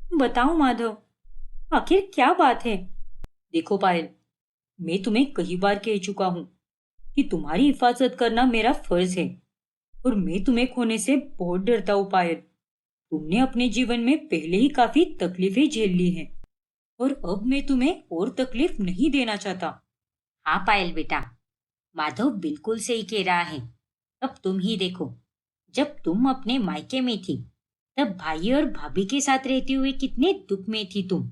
बताओ माधव, आखिर क्या बात है? देखो पायल, मैं तुम्हें कई बार कह चुका हूँ कि तुम्हारी हिफाजत करना मेरा फर्ज है और मैं तुम्हें खोने से बहुत डरता हूँ पायल। तुमने अपने जीवन में पहले ही काफी तकलीफें झेल ली हैं और अब मैं तुम्हें और तकलीफ नहीं देना चाहता। हाँ पायल बेटा, माधव बिल्कुल सही कह रहा है। अब तुम ही देखो, जब तुम अपने मायके में थी तब भाई और भाभी के साथ रहते हुए कितने दुख में थी तुम।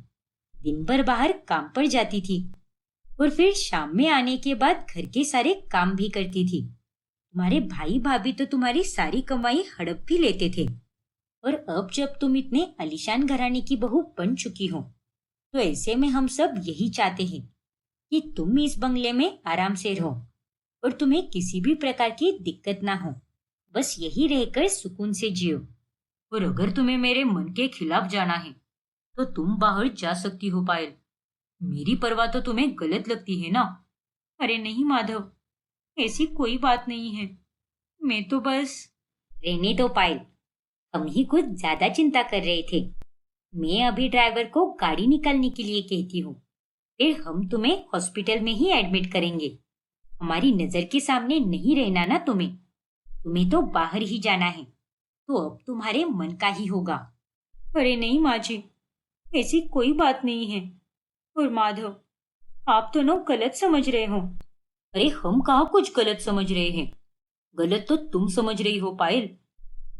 दिन भर बाहर काम पर जाती थी और फिर शाम में आने के बाद घर के सारे काम भी करती थी। तुम्हारे भाई भाभी तो तुम्हारी सारी कमाई हड़प भी लेते थे। और अब जब तुम इतने आलीशान घराने की बहू बन चुकी हो, तो ऐसे में हम सब यही चाहते हैं कि तुम इस बंगले में आराम से रहो और तुम्हें किसी भी प्रकार की दिक्कत ना हो। बस यही रहकर सुकून से जियो। और अगर तुम्हें मेरे मन के खिलाफ जाना है तो तुम बाहर जा सकती हो पायल। मेरी परवाह तो तुम्हें गलत लगती है ना? अरे नहीं माधव, ऐसी कोई बात नहीं है। मैं तो बस। रहने दो पायल, हम ही कुछ ज्यादा चिंता कर रहे थे। मैं अभी ड्राइवर को गाड़ी निकालने के लिए कहती हूँ, फिर हम तुम्हें हॉस्पिटल में ही एडमिट करेंगे। हमारी नजर के सामने नहीं रहना ना तुम्हें। तुम्हें तो बाहर ही जाना है, तो अब तुम्हारे मन का ही होगा। अरे नहीं माँ जी, ऐसी कोई बात नहीं है। और माधव, आप दोनों गलत समझ रहे हो। अरे हम कहाँ कुछ गलत समझ रहे हैं। गलत तो तुम समझ रही हो पायल,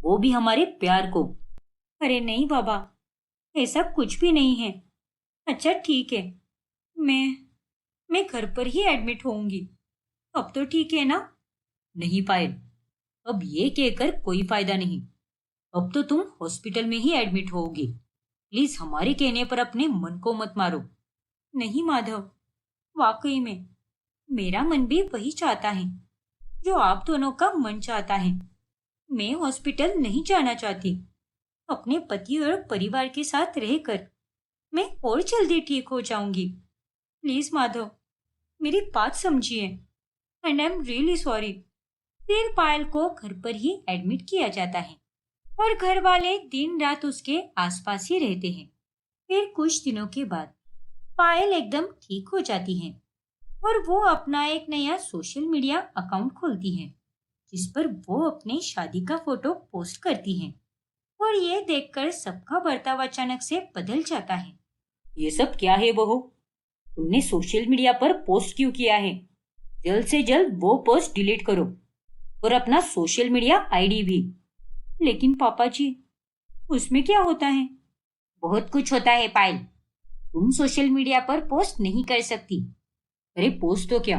वो भी हमारे प्यार को। अरे नहीं बाबा, ऐसा कुछ भी नहीं है। अच्छा ठीक है, मैं मैं घर पर ही एडमिट होऊंगी। अब तो ठीक है ना? नहीं पायल, अब ये कहकर कोई फायदा नहीं। अब तो तुम हॉस्पिटल में ही एडमिट होगी। प्लीज हमारे कहने पर अपने मन को मत मारो। नहीं माधव, वाकई में मेरा मन भी वही चाहता है जो आप दोनों का मन चाहता है। मैं हॉस्पिटल नहीं जाना चाहती। अपने पति और परिवार के साथ रहकर मैं और जल्दी ठीक हो जाऊंगी। प्लीज माधव, मेरी बात समझिए। And I am really sorry. फिर पायल को घर पर ही एडमिट किया जाता है और घर वाले दिन रात उसके आसपास ही रहते हैं। फिर कुछ दिनों के बाद पायल एकदम ठीक हो जाती है और वो अपना एक नया सोशल मीडिया अकाउंट खोलती है जिस पर वो अपने शादी का फोटो पोस्ट करती है। और ये देखकर सबका बर्ताव अचानक से बदल जाता है। ये सब क्या है बहू? तुमने सोशल मीडिया पर पोस्ट क्यों किया है? जल्द से जल्द वो पोस्ट डिलीट करो और अपना सोशल मीडिया आईडी भी। लेकिन पापा जी, उसमें क्या होता है? बहुत कुछ होता है पायल। तुम सोशल मीडिया पर पोस्ट नहीं कर सकती। अरे पोस्ट तो क्या,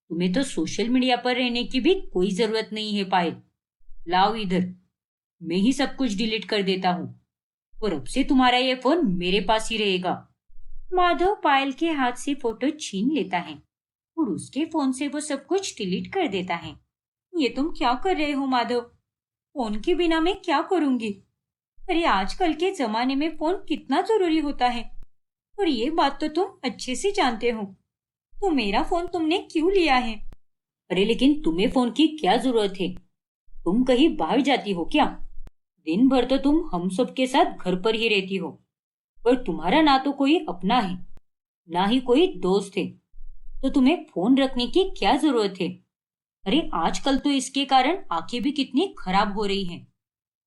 तुम्हें तो सोशल मीडिया पर रहने की भी कोई जरूरत नहीं है पायल। लाओ इधर, मैं ही सब कुछ डिलीट कर देता हूँ और अब से तुम्हारा ये फोन मेरे पास ही रहेगा। माधव पायल के हाथ से फोटो छीन लेता है और उसके फोन से वो सब कुछ डिलीट कर देता है। ये तुम क्या कर रहे हो माधव? फोन के बिना मैं क्या करूंगी? अरे आजकल के जमाने में फोन कितना जरूरी होता है और ये बात तो तुम अच्छे से जानते हो। तो मेरा फोन तुमने क्यों लिया है? अरे लेकिन तुम्हें फोन की क्या जरूरत है? तुम कहीं बाहर जाती हो क्या? दिन भर तो तुम हम सब के साथ घर पर ही रहती हो और तुम्हारा ना तो कोई अपना है ना ही कोई दोस्त है, तो तुम्हें फोन रखने की क्या जरूरत है? अरे आजकल तो इसके कारण आंखें भी कितनी खराब हो रही हैं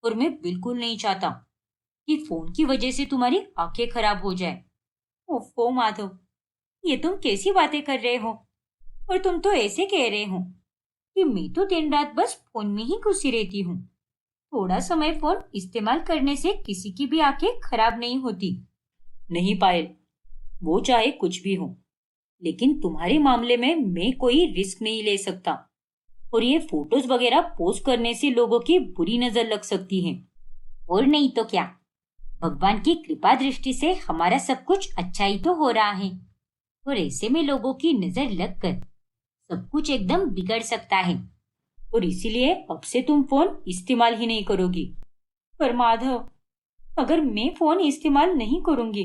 और मैं बिल्कुल नहीं चाहता कि फोन की वजह से तुम्हारी आंखें खराब हो जाए। ओफो माधव, ये तुम कैसी बातें कर रहे हो? और तुम तो ऐसे कह रहे हो कि मैं तो दिन रात बस फोन में ही घुसी रहती हूँ। थोड़ा समय फोन इस्तेमाल करने से किसी की भी आंखें खराब नहीं होती। नहीं पायल, वो चाहे कुछ भी हो, लेकिन तुम्हारे मामले में मैं कोई रिस्क नहीं ले सकता और ये फोटोज वगैरह पोस्ट करने से लोगों की बुरी नजर लग सकती है। और नहीं तो क्या, भगवान की कृपा दृष्टि से हमारा सब कुछ अच्छा ही तो हो रहा है। और ऐसे में लोगों की नजर लगकर सब कुछ एकदम बिगड़ सकता है। और इसीलिए अब से तुम फोन इस्तेमाल ही नहीं करोगी। पर माधव, अगर मैं फोन इस्तेमाल नहीं करूंगी,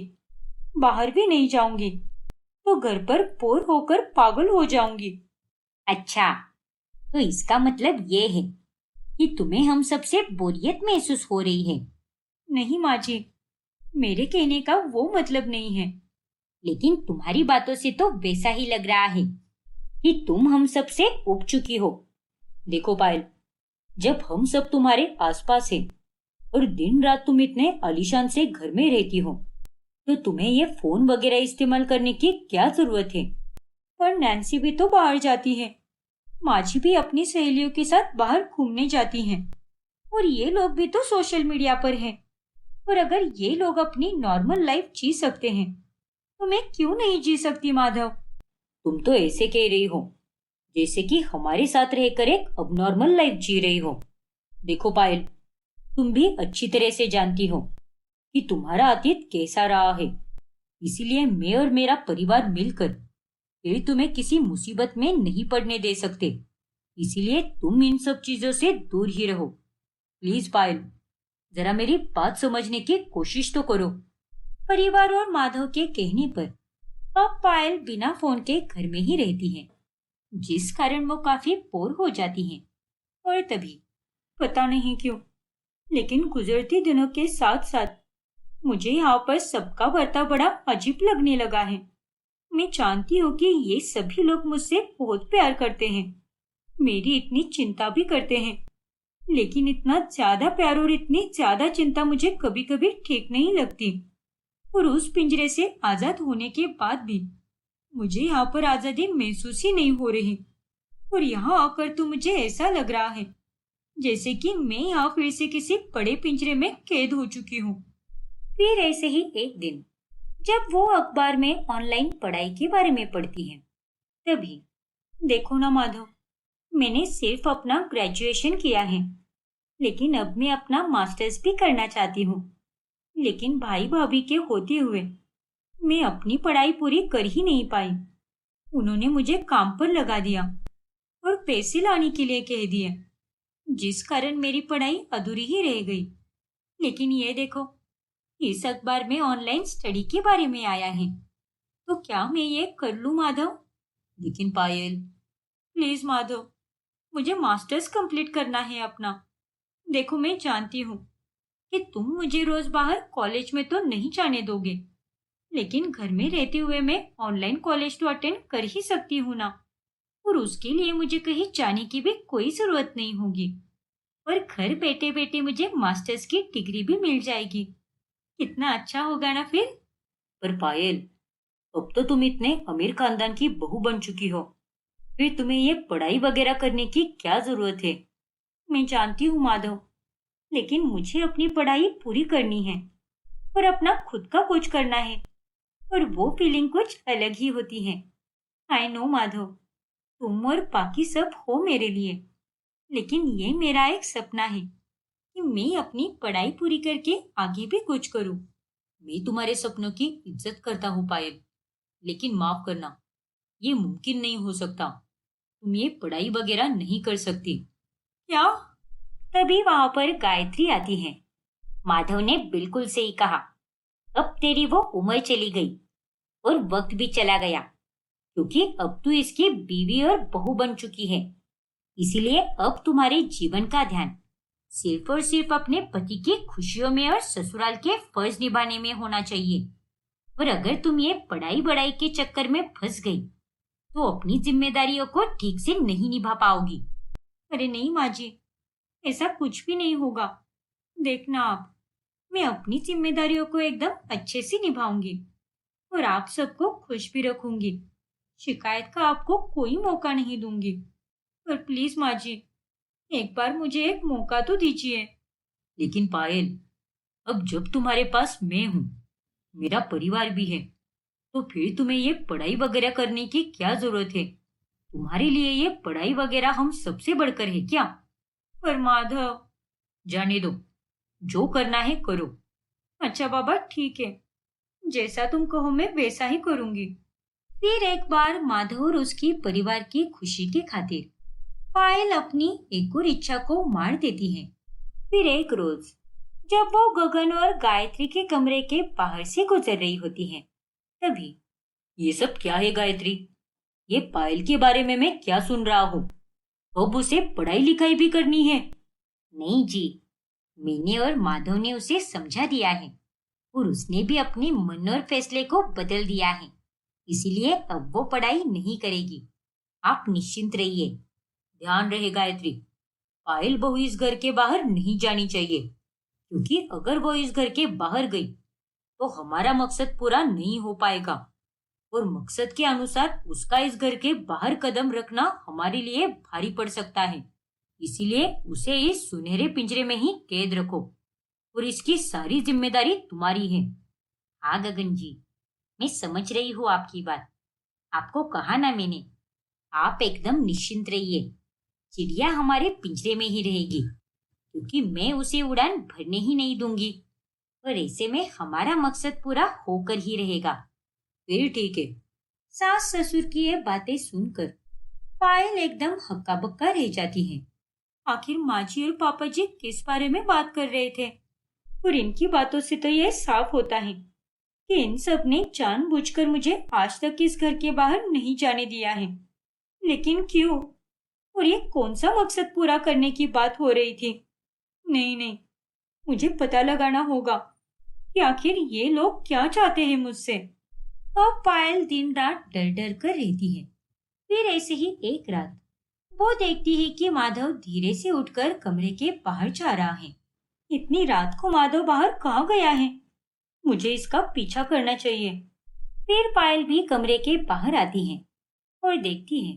बाहर भी नहीं जाऊंगी, तो घर पर बोर होकर पागल हो जाऊंगी। अच्छा, तो इसका मतलब ये है कि तुम्हें हम सबसे बोरियत महसूस हो रही है। नहीं माँ जी, मेरे कहने का वो मतलब नहीं है। लेकिन तुम्हारी बातों से तो वैसा ही लग रहा है कि तुम हम सब से उब चुकी हो। देखो पायल, जब हम सब तुम्हारे आसपास हैं और दिन रात तुम इतने आलीशान से घर में रहती हो, तो तुम्हें ये फोन वगैरह इस्तेमाल करने की क्या जरूरत है? और नैन्सी भी तो बाहर जाती है, माची भी अपनी सहेलियों के साथ बाहर घूमने जाती हैं, और ये लोग भी तो सोशल मीडिया पर हैं। और अगर ये लोग अपनी नॉर्मल लाइफ जी सकते हैं, तो मैं क्यों नहीं जी सकती माधव? तुम तो ऐसे कह रही हो जैसे कि हमारे साथ रहकर एक अबनॉर्मल लाइफ जी रही हो। देखो पायल, तुम भी अच्छी तरह से जानती हो कि तुम्हारा अतीत कैसा रहा है। इसीलिए मैं और मेरा परिवार मिलकर फिर तुम्हें किसी मुसीबत में नहीं पड़ने दे सकते। इसीलिए तुम इन सब चीजों से दूर ही रहो। प्लीज पायल, जरा मेरी बात समझने की कोशिश तो करो। परिवार और माधव के कहने पर अब पायल बिना फोन के घर में ही रहती है, जिस कारण वो काफी बोर हो जाती हैं। और तभी पता नहीं क्यों, लेकिन गुजरते दिनों के साथ साथ मुझे यहाँ पर सबका बर्ताव बड़ा अजीब लगने लगा है। मैं जानती हूँ कि ये सभी लोग मुझसे बहुत प्यार करते हैं, मेरी इतनी चिंता भी करते हैं, लेकिन इतना ज्यादा प्यार और इतनी ज्यादा चिंता मुझे कभी कभी ठीक नहीं लगती। और उस पिंजरे से आजाद होने के बाद भी मुझे यहाँ पर आजादी महसूस ही नहीं हो रही। और यहाँ आकर तो मुझे ऐसा लग रहा है जैसे कि मैं यहाँ फिर से किसी बड़े पिंजरे में कैद हो चुकी हूँ। फिर ऐसे ही एक दिन जब वो अखबार में ऑनलाइन पढ़ाई के बारे में पढ़ती है, तभी देखो ना माधव, मैंने सिर्फ अपना ग्रेजुएशन किया है, लेकिन अब मैं अपना मास्टर्स भी करना चाहती हूँ। लेकिन भाई भाभी के होते हुए मैं अपनी पढ़ाई पूरी कर ही नहीं पाई। उन्होंने मुझे काम पर लगा दिया और पैसे लाने के लिए कह दिए, जिस कारण मेरी पढ़ाई अधूरी ही रह गई। लेकिन ये देखो, इस अखबार में ऑनलाइन स्टडी के बारे में आया है, तो क्या मैं ये कर लूं माधव? लेकिन पायल, प्लीज माधव, मुझे मास्टर्स कंप्लीट करना है अपना। देखो, मैं जानती हूँ कि तुम मुझे रोज बाहर कॉलेज में तो नहीं जाने दोगे, लेकिन घर में रहते हुए मैं ऑनलाइन कॉलेज तो अटेंड कर ही सकती हूँ ना। और उसके लिए मुझे कहीं जाने की भी कोई जरूरत नहीं होगी, और घर बैठे बैठे मुझे मास्टर्स की डिग्री भी मिल जाएगी। कितना अच्छा होगा ना फिर? पर पायल, अब तो तुम इतने अमीर खानदान की बहू बन चुकी हो, फिर तुम्हें ये पढ़ाई वगैरह करने की क्या जरूरत है? मैं जानती हूँ माधव, लेकिन मुझे अपनी पढ़ाई पूरी करनी है और अपना खुद का कुछ करना है, और वो फीलिंग कुछ अलग ही होती है। आई नो माधव, तुम और बाकी सब हो मेरे लिए, लेकिन ये मेरा एक सपना है कि मैं अपनी पढ़ाई पूरी करके आगे भी कुछ करूं। मैं तुम्हारे सपनों की इज्जत करता हूँ पायल, लेकिन माफ करना, ये मुमकिन नहीं हो सकता। तुम ये पढ़ाई वगैरह नहीं कर सकती। क्या? तभी वहां पर गायत्री आती है। माधव ने बिल्कुल सही कहा। अब तेरी वो उम्र चली गई और वक्त भी चला गया, क्योंकि अब तू इसकी बीवी और बहू बन चुकी है। इसीलिए अब तुम्हारे जीवन का ध्यान सिर्फ और सिर्फ अपने पति की खुशियों में और ससुराल के फर्ज निभाने में होना चाहिए। और अगर तुम ये पढ़ाई बढ़ाई के चक्कर में फंस गई, तो अपनी जिम्मेदारियों को ठीक से नहीं निभा पाओगी। अरे नहीं माँ जी, ऐसा कुछ भी नहीं होगा। देखना आप, मैं अपनी जिम्मेदारियों को एकदम अच्छे से निभाऊंगी और आप सबको खुश भी रखूंगी। शिकायत का आपको कोई मौका नहीं दूंगी। पर प्लीज माँ जी, एक बार मुझे एक मौका तो दीजिए। लेकिन पायल, अब जब तुम्हारे पास मैं हूँ, मेरा परिवार भी है, तो फिर तुम्हें ये पढ़ाई वगैरह करने की क्या जरूरत है? तुम्हारे लिए ये पढ़ाई वगैरह हम सबसे बढ़कर है क्या? पर माधव, जाने दो, जो करना है करो। अच्छा बाबा, ठीक है, जैसा तुम कहो मैं वैसा ही करूंगी। फिर एक बार माधव और उसकी परिवार की खुशी की खातिर पायल अपनी एक और इच्छा को मार देती है। फिर एक रोज जब वो गगन और गायत्री के कमरे के बाहर से गुजर रही होती है, तभी ये सब क्या है गायत्री? ये पायल के बारे में मैं क्या सुन रहा हूँ? अब उसे पढ़ाई लिखाई भी करनी है? नहीं जी, मैंने और माधव ने उसे समझा दिया है। और उसने भी अपने मन और फैसले को बदल दिया है। इसीलिए अब वो पढ़ाई नहीं करेगी। आप निश्चिंत रहिए। ध्यान रहे गायत्री, पायल बहू इस घर के बाहर नहीं जानी चाहिए, क्योंकि अगर वो इस घर के बाहर गई तो हमारा मकसद पूरा नहीं हो पाएगा और मकसद के अनुसार उसका इस घर के बाहर कदम रखना हमारे लिए भारी पड़ सकता है। इसीलिए उसे इस सुनहरे पिंजरे में ही कैद रखो और इसकी सारी जिम्मेदारी तुम्हारी है। हाँ गगन जी, मैं समझ रही हूँ आपकी बात। आपको कहा ना मैंने, आप एकदम निश्चिंत रहिए। चिड़िया हमारे पिंजरे में ही रहेगी, क्योंकि मैं उसे उड़ान भरने ही नहीं दूंगी और ऐसे में हमारा मकसद पूरा होकर ही रहेगा। फिर ठीक है। सास ससुर की ये बातें सुनकर पायल एकदम हक्का बक्का रह जाती है। आखिर माँ जी और पापा जी किस बारे में बात कर रहे थे? और इनकी बातों से तो यह साफ होता है कि इन सब ने जानबूझकर मुझे आज तक इस घर के बाहर नहीं जाने दिया है। लेकिन क्यों? और ये कौन सा मकसद पूरा करने की बात हो रही थी? नहीं नहीं, मुझे पता लगाना होगा कि आखिर ये लोग क्या चाहते हैं मुझसे। और पायल दिन रात डर डर कर रहती है। फिर ऐसे ही एक रात वो देखती है कि माधव धीरे से उठकर कमरे के बाहर जा रहा है। इतनी रात को माधव बाहर कहाँ गया है? मुझे इसका पीछा करना चाहिए। फिर पायल भी कमरे के बाहर आती है और देखती है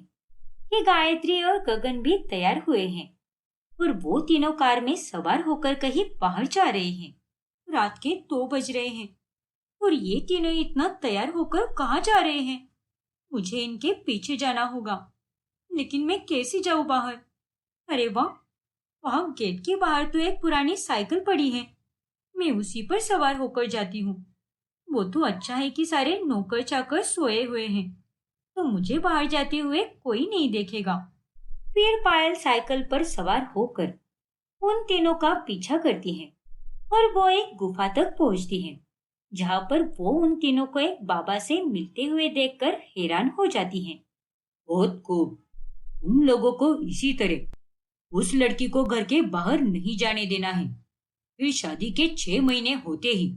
कि गायत्री और गगन भी तैयार हुए हैं और वो तीनों कार में सवार होकर कहीं बाहर जा रहे हैं। रात के 2 बज रहे हैं और ये तीनों इतना तैयार होकर कहाँ जा रहे हैं? मुझे इनके पीछे जाना होगा, लेकिन मैं कैसे जाऊँ बाहर? अरे वाह, वहां गेट के बाहर तो एक पुरानी साइकिल पड़ी है। मैं उसी पर सवार होकर जाती हूँ। वो तो अच्छा है कि सारे नौकर चाकर सोए हुए हैं, तो मुझे बाहर जाते हुए कोई नहीं देखेगा। फिर पायल साइकिल पर सवार होकर उन तीनों का पीछा करती है और वो एक गुफा तक पहुंचती है, जहाँ पर वो उन तीनों को एक बाबा से मिलते हुए देखकर हैरान हो जाती है। बहुत खूब, तुम लोगों को इसी तरह उस लड़की को घर के बाहर नहीं जाने देना है। फिर शादी के 6 महीने होते ही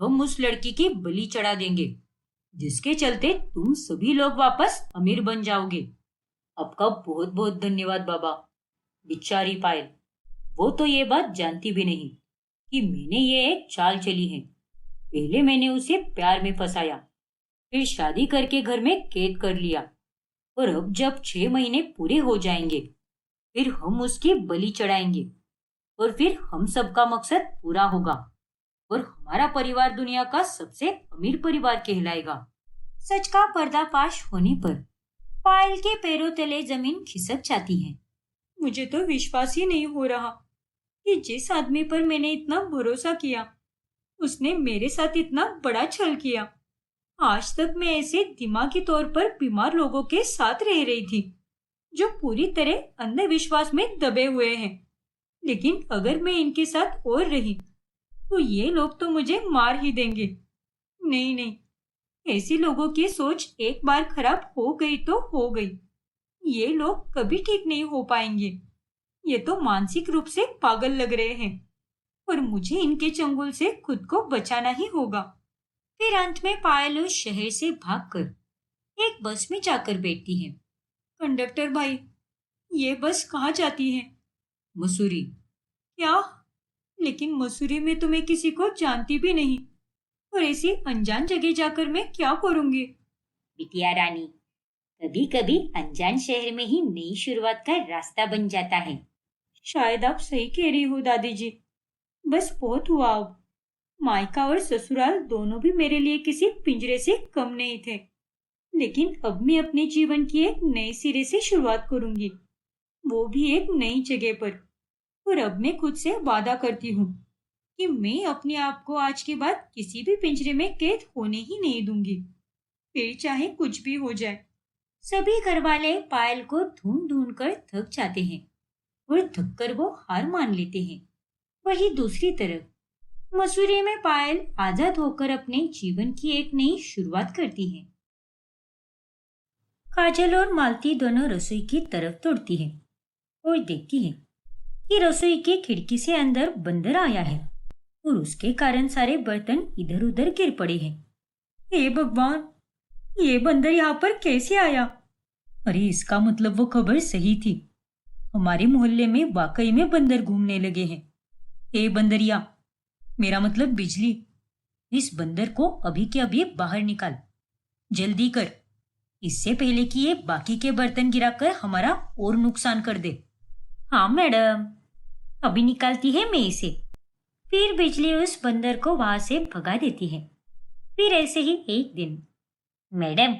हम उस लड़की की बलि चढ़ा देंगे, जिसके चलते तुम सभी लोग वापस अमीर बन जाओगे। आपका बहुत बहुत धन्यवाद बाबा। बेचारी पायल, वो तो ये बात जानती भी नहीं कि मैंने ये एक चाल चली है। पहले मैंने उसे प्यार में फंसाया, फिर शादी करके घर में कैद कर लिया, और अब जब 6 महीने पूरे हो जाएंगे फिर हम उसकी बलि चढ़ाएंगे और फिर हम सबका मकसद पूरा होगा और हमारा परिवार दुनिया का सबसे अमीर परिवार कहलाएगा। सच का पर्दाफाश होने पर पायल के पैरों तले जमीन खिसक जाती है। मुझे तो विश्वास ही नहीं हो रहा कि जिस आदमी पर मैंने इतना भरोसा किया, उसने मेरे साथ इतना बड़ा छल किया। आज तक मैं ऐसे दिमागी तौर पर बीमार लोगों के साथ रह रही थी, जो पूरी तरह अंधविश्वास में दबे हुए हैं। लेकिन अगर मैं इनके साथ और रही तो ये लोग तो मुझे मार ही देंगे। नहीं नहीं, ऐसे लोगों की सोच एक बार खराब हो गई तो हो गई। ये लोग कभी ठीक नहीं हो पाएंगे। ये तो मानसिक रूप से पागल लग रहे हैं और मुझे इनके चंगुल से खुद को बचाना ही होगा। फिर अंत में पायल उस शहर से भागकर एक बस में जाकर बैठती है। कंडक्टर भाई, ये बस कहाँ जाती है? मसूरी। क्या? लेकिन मसूरी में तो मैं किसी को जानती भी नहीं, और ऐसी अनजान जगह जाकर मैं क्या करूंगी? बिटिया रानी, कभी कभी अनजान शहर में ही नई शुरुआत का रास्ता बन जाता है। शायद आप सही कह रही हो दादी जी। बस बहुत हुआ अब। मायका और ससुराल दोनों भी मेरे लिए किसी पिंजरे से कम नहीं थे। लेकिन अब मैं अपने जीवन की एक नए सिरे से शुरुआत करूंगी, वो भी एक नई जगह पर। और अब मैं खुद से वादा करती हूँ कि मैं अपने आप को आज के बाद किसी भी पिंजरे में कैद होने ही नहीं दूंगी, फिर चाहे कुछ भी हो जाए। सभी घरवाले पायल को ढूंढ ढूंढ कर थक जाते हैं और थक कर वो हार मान लेते हैं। वही दूसरी तरफ मसूरी में पायल आजाद होकर अपने जीवन की एक नई शुरुआत करती है। काजल और मालती दोनों रसोई की तरफ दौड़ती है और देखती है कि रसोई की खिड़की से अंदर बंदर आया है और उसके कारण सारे बर्तन इधर उधर गिर पड़े हैं। हे भगवान, ये बंदर यहाँ पर कैसे आया? अरे इसका मतलब वो खबर सही थी। हमारे मोहल्ले में वाकई में बंदर घूमने लगे हैं। हे बंदरिया, मेरा मतलब बिजली, इस बंदर को अभी के अभी बाहर निकाल, जल्दी कर, इससे पहले कि ये बाकी के बर्तन गिराकर हमारा और नुकसान कर दे। हाँ मैडम, अभी निकालती है मैं इसे। फिर बिजली उस बंदर को वहां से भगा देती है। फिर ऐसे ही एक दिन, मैडम,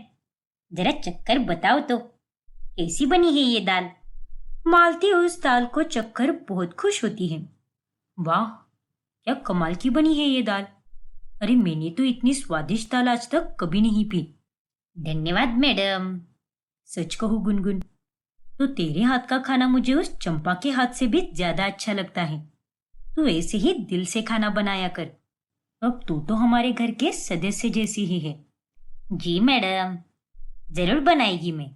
जरा चक्कर बताओ तो, कैसी बनी है ये दाल? मालती उस दाल को चखकर बहुत खुश होती है। वाह, क्या कमाल की बनी है ये दाल। अरे मैंने तो इतनी स्वादिष्ट दाल आज तक कभी नहीं पी। धन्यवाद मैडम। सच कहूँ गुनगुन, तो तेरे हाथ का खाना मुझे उस चंपा के हाथ से भी ज्यादा अच्छा लगता है। तू ऐसे ही दिल से खाना बनाया कर। अब तू तो हमारे घर के सदस्य जैसी ही है। जी मैडम, जरूर बनाएगी मैं।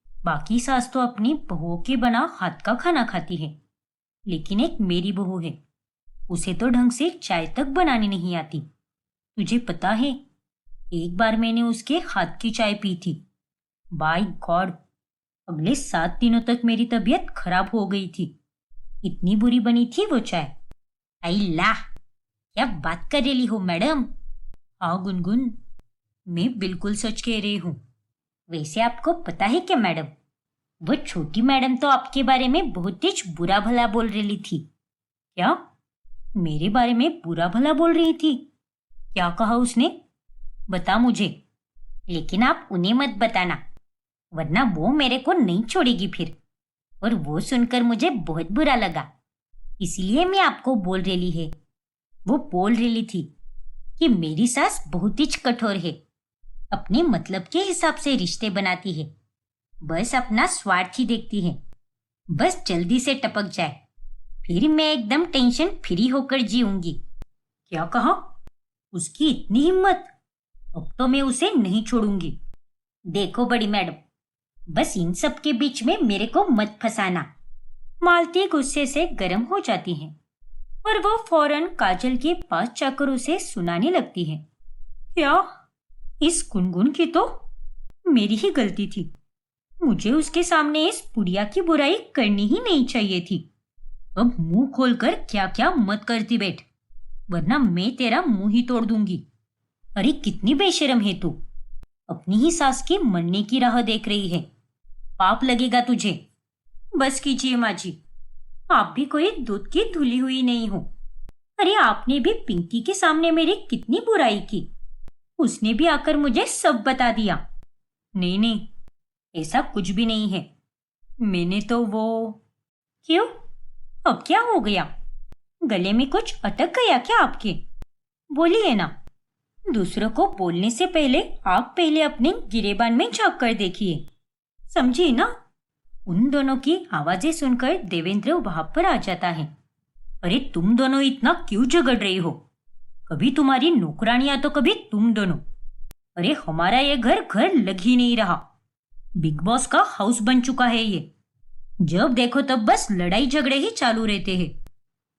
बाकी सास तो अपनी बहुओं के बना हाथ का खाना खाती है, लेकिन एक मेरी बहू है, उसे तो ढंग से चाय तक बनानी नहीं आती। तुझे पता है, एक बार मैंने उसके हाथ की चाय पी थी। बाय गॉड, अगले 7 दिनों तक मेरी तबीयत खराब हो गई थी। इतनी बुरी बनी थी वो चाय। आई ला, क्या बात कर रही हो मैडम? हाँ गुनगुन, मैं बिल्कुल सच कह रही हूँ। वैसे आपको पता है क्या मैडम, वो छोटी मैडम तो आपके बारे में बहुत ही बुरा भला बोल रही थी। क्या? मेरे बारे में बुरा भला बोल रही थी? क्या कहा उसने? बता मुझे। लेकिन आप उन्हें मत बताना, वरना वो मेरे को नहीं छोड़ेगी फिर। और वो सुनकर मुझे बहुत बुरा लगा, इसलिए मैं आपको बोल रही है। वो बोल रही थी कि मेरी सास बहुत ही कठोर है, अपने मतलब के हिसाब से रिश्ते बनाती है, बस अपना स्वार्थ ही देखती है, बस जल्दी से टपक जाए, फिर मैं एकदम टेंशन फ्री होकर जीऊंगी। क्या कहा? उसकी इतनी हिम्मत? अब तो मैं उसे नहीं छोड़ूंगी। देखो बड़ी मैडम, बस इन सब के बीच में मेरे को मत फंसाना। मालती गुस्से से गर्म हो जाती है और वो फौरन काजल के पास जाकर उसे सुनाने लगती है। क्या? इस गुनगुन की तो मेरी ही गलती थी। मुझे उसके सामने इस बुढ़िया की बुराई करनी ही नहीं चाहिए थी। अब मुंह खोलकर क्या क्या मत करती बैठ, वरना मैं तेरा मुंह ही तोड़ दूंगी। अरे कितनी बेशर्म है तू, अपनी ही सास की मरने की राह देख रही है। पाप लगेगा तुझे। बस कीजिए माँ जी, आप भी कोई दूध की धुली हुई नहीं हो। अरे आपने भी पिंकी के सामने मेरी कितनी बुराई की, उसने भी आकर मुझे सब बता दिया। नहीं नहीं, ऐसा कुछ भी नहीं है। मैंने तो वो... क्यों? अब क्या हो गया? गले में कुछ अटक गया क्या आपके? बोलिए ना। दूसरों को बोलने से पहले आप पहले अपने गिरेबान में झांक कर देखिए, समझिए ना। उन दोनों की आवाजें सुनकर देवेंद्र वहां पर आ जाता है। अरे तुम दोनों इतना क्यों झगड़ रही हो? कभी तुम्हारी नौकरानियां तो कभी तुम दोनों। अरे हमारा ये घर घर लग ही नहीं रहा, बिग बॉस का हाउस बन चुका है ये। जब देखो तब बस लड़ाई झगड़े ही चालू रहते हैं।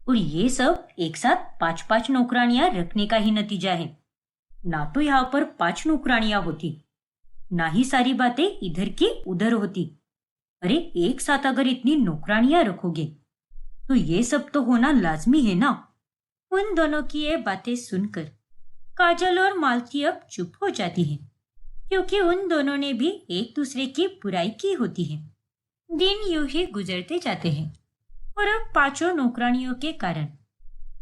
और ये सब एक साथ 5-5 नौकरानियां रखने का ही नतीजा है। ना तो यहाँ पर 5 नौकरानियां होती, ना ही सारी बातें इधर की उधर होती। अरे एक साथ अगर इतनी नौकरानियां रखोगे तो ये सब तो होना लाजमी है ना। उन दोनों की ये बातें सुनकर काजल और मालती अब चुप हो जाती हैं, क्योंकि उन दोनों ने भी एक दूसरे की बुराई की होती है। दिन यूं ही गुजरते जाते हैं और अब 5 नौकरानियों के कारण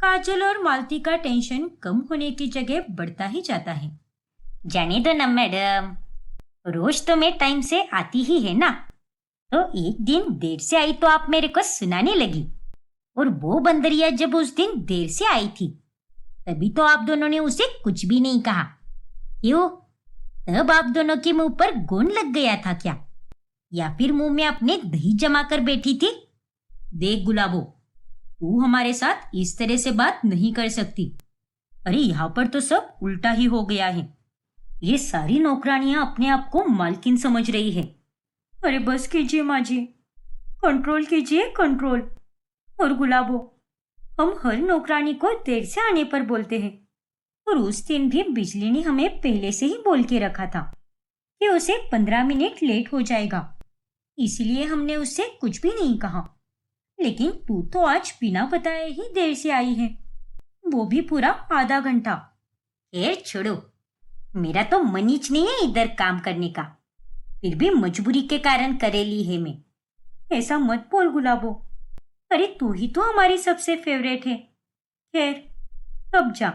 काजल और मालती का टेंशन कम होने की जगह बढ़ता ही जाता है। जाने दो ना मैडम, रोज तो मैं टाइम से आती ही है ना, तो एक दिन देर से आई तो आप मेरे को सुनाने लगी। और वो बंदरिया जब उस दिन देर से आई थी, तभी तो आप दोनों ने उसे कुछ भी नहीं कहा। क्यों? तब आप दोनों के मुंह पर गोंद लग गया था क्या? या फिर मुंह में अपने दही जमा कर बैठी थी? देख गुलाबो, तू हमारे साथ इस तरह से बात नहीं कर सकती। अरे यहाँ पर तो सब उल्टा ही हो गया है। ये सारी नौकरानियां अपने आप को मालकिन समझ रही है। अरे बस कीजिए माँ जी, कंट्रोल कीजिए कंट्रोल। और गुलाबो, हम हर नौकरानी को देर से आने पर बोलते हैं, और उस दिन भी बिजली ने हमें पहले से ही बोल के रखा था कि उसे 15 मिनट लेट हो जाएगा, इसलिए हमने उससे कुछ भी नहीं कहा। लेकिन तू तो आज बिना बताए ही देर से आई है, वो भी पूरा आधा घंटा। खैर छोड़ो, मेरा तो मन ही नहीं है इधर काम करने का, फिर भी मजबूरी के कारण करेली है मैं। ऐसा मत बोल गुलाबो, अरे तू ही तो हमारी सबसे फेवरेट है। खैर अब जा,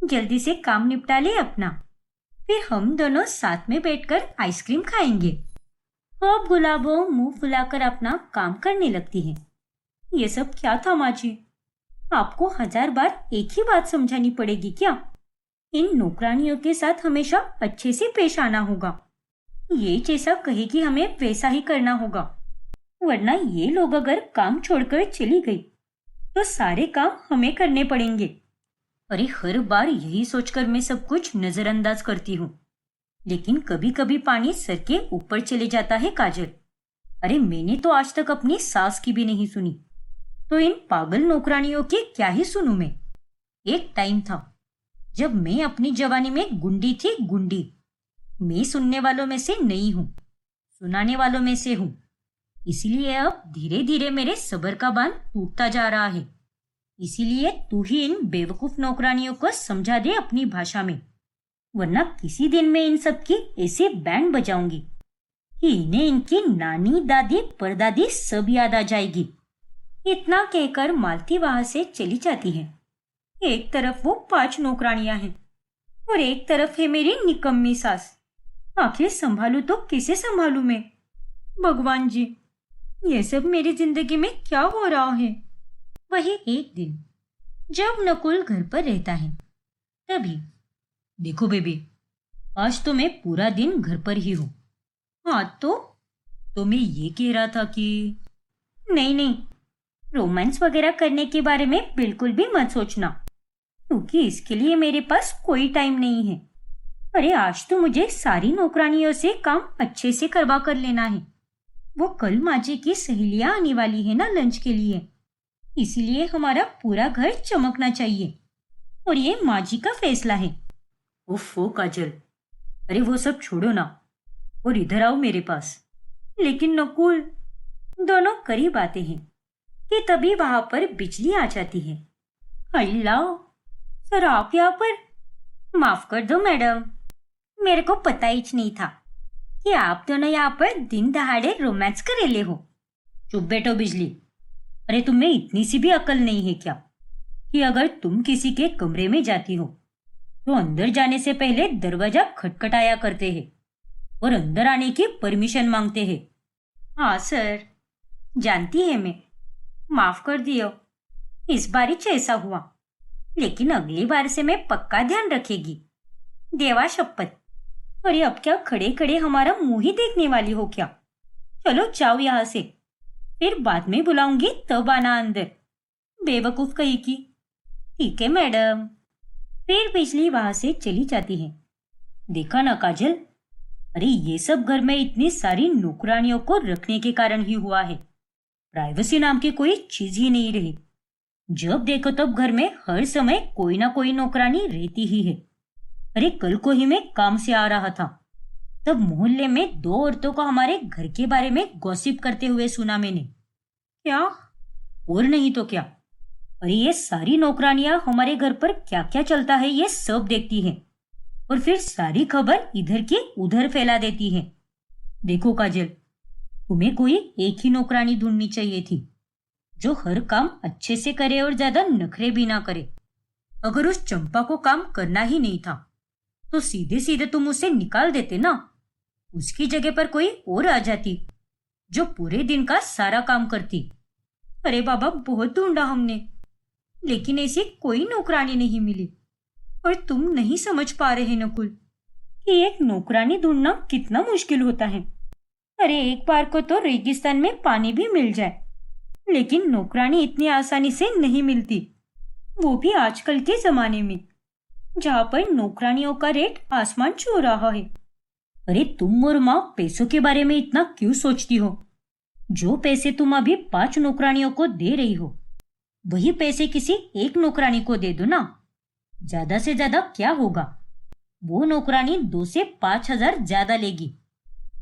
जल्दी से काम निपटा ले अपना, फिर हम दोनों साथ में बैठकर आइसक्रीम खाएंगे। अब गुलाबो मुंह फुलाकर अपना काम करने लगती है। ये सब क्या था माँ जी? आपको 1000 बार एक ही बात समझानी पड़ेगी क्या? इन नौकरानियों के साथ हमेशा अच्छे से पेश आना होगा। ये जैसा कहेगी हमें वैसा ही करना होगा, वरना ये लोग अगर काम छोड़कर चली गई तो सारे काम हमें करने पड़ेंगे। अरे हर बार यही सोचकर मैं सब कुछ नजरअंदाज करती हूँ, लेकिन कभी कभी पानी सर के ऊपर चले जाता है काजल। अरे मैंने तो आज तक अपनी सास की भी नहीं सुनी, तो इन पागल नौकरानियों की क्या ही सुनूं मैं। एक टाइम था जब मैं अपनी जवानी में गुंडी थी, गुंडी। मैं सुनने वालों में से नहीं हूँ, सुनाने वालों में से हूँ। इसीलिए अब धीरे धीरे मेरे सब्र का बांध टूटता जा रहा है। इसीलिए तू ही इन बेवकूफ नौकरानियों को समझा दे अपनी भाषा में, वरना किसी दिन मैं इन सब की ऐसे बैंड बजाऊंगी कि इन्हें इनकी नानी, दादी, परदादी सब याद आ जाएगी। इतना कहकर मालती वहां से चली जाती है। एक तरफ वो 5 नौकरानियां हैं और एक तरफ है मेरी निकम्मी सास। आखिर संभालू तो किसे संभालू मैं? भगवान जी, ये सब मेरी जिंदगी में क्या हो रहा है? वही एक दिन जब नकुल घर पर रहता है, तभी देखो बेबी, आज तो मैं पूरा दिन घर पर ही हूँ। हाँ तो मैं ये कह रहा था कि नहीं, रोमांस वगैरह करने के बारे में बिल्कुल भी मत सोचना, क्योंकि इसके लिए मेरे पास कोई टाइम नहीं है। अरे आज तो मुझे सारी नौकरानियों से काम अच्छे से करवा कर लेना है। वो कल माजी की सहेलियां आने वाली है ना लंच के लिए, इसीलिए हमारा पूरा घर चमकना चाहिए, और ये माजी का फैसला है। ओफो काजल, अरे वो सब छोड़ो ना और इधर आओ मेरे पास। लेकिन नकुल, दोनों करीब आते हैं कि तभी वहां पर बिजली आ जाती है। अल्लाह, सर आप यहाँ पर? माफ कर दो मैडम, मेरे को पता ही नहीं था कि आप दोनों यहाँ पर दिन दहाड़े रोमांस करेले हो। चुप बैठो बिजली। अरे तुम्हें इतनी सी भी अकल नहीं है क्या कि अगर तुम किसी के कमरे में जाती हो तो अंदर जाने से पहले दरवाजा खटखटाया करते हैं और अंदर आने की परमिशन मांगते हैं। हाँ सर, जानती है मैं, माफ कर दियो, इस बार ही ऐसा हुआ, लेकिन अगली बार से मैं पक्का ध्यान रखेगी, देवा शपथ। अरे अब क्या खड़े खड़े हमारा मुंह ही देखने वाली हो क्या? चलो जाओ यहाँ से, फिर बाद में बुलाऊंगी तब आना अंदर, बेवकूफ कही की। ठीक है मैडम। फिर बिजली वहां से चली जाती है। देखा ना काजल, अरे ये सब घर में इतनी सारी नौकरानियों को रखने के कारण ही हुआ है। प्राइवेसी नाम की कोई चीज ही नहीं रही। जब देखो तब घर में हर समय कोई ना कोई नौकरानी रहती ही है। अरे कल को ही मैं काम से आ रहा था, तब मोहल्ले में 2 औरतों को हमारे घर के बारे में गॉसिप करते हुए सुना मैंने। क्या? और नहीं तो क्या। अरे ये सारी नौकरानियां हमारे घर पर क्या क्या चलता है ये सब देखती हैं और फिर सारी खबर इधर की उधर फैला देती है। देखो काजल, तुम्हें कोई एक ही नौकरानी ढूंढनी चाहिए थी जो हर काम अच्छे से करे और ज्यादा नखरे भी ना करे। अगर उस चंपा को काम करना ही नहीं था तो सीधे सीधे तुम उसे निकाल देते ना। उसकी जगह पर कोई और आ जाती जो पूरे दिन का सारा काम करती। अरे बाबा, बहुत ढूंढा हमने, लेकिन ऐसी कोई नौकरानी नहीं मिली। और तुम नहीं समझ पा रहे नकुल कि एक नौकरानी ढूंढना कितना मुश्किल होता है। अरे एक बार को तो रेगिस्तान में पानी भी मिल जाए, लेकिन नौकरानी इतनी आसानी से नहीं मिलती, वो भी आजकल के जमाने में जहाँ पर नौकरानियों का रेट आसमान छू रहा है। अरे तुम और माँ पैसों के बारे में इतना क्यों सोचती हो? जो पैसे तुम अभी 5 नौकरानियों को दे रही हो वही पैसे किसी एक नौकरानी को दे दो ना। ज्यादा से ज्यादा क्या होगा, वो नौकरानी 2 से 5 हजार ज्यादा लेगी,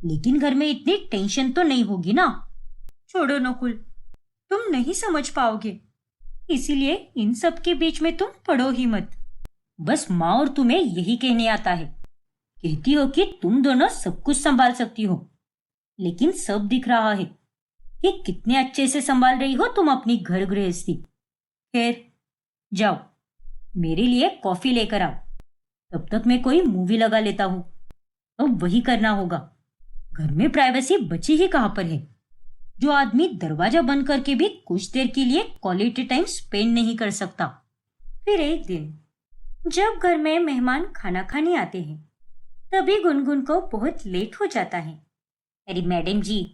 लेकिन घर में इतनी टेंशन तो नहीं होगी ना। छोड़ो नकुल, तुम नहीं समझ पाओगे, इसीलिए इन सब के बीच में तुम पड़ो ही मत। बस माँ और तुम्हें यही कहने आता है। कहती हो कि तुम दोनों सब कुछ संभाल सकती हो, लेकिन सब दिख रहा है कि कितने अच्छे से संभाल रही हो तुम अपनी घर गृहस्थी। खैर, जाओ मेरे लिए कॉफी लेकर आओ, तब तक मैं कोई मूवी लगा लेता हूँ। अब वही करना होगा, घर में प्राइवेसी बची ही कहाँ पर है, जो आदमी दरवाजा बंद करके भी कुछ देर के लिए क्वालिटी टाइम स्पेंड नहीं कर सकता। फिर एक दिन जब घर में मेहमान खाना खाने आते हैं, तभी गुनगुन को बहुत लेट हो जाता है। अरे मैडम जी,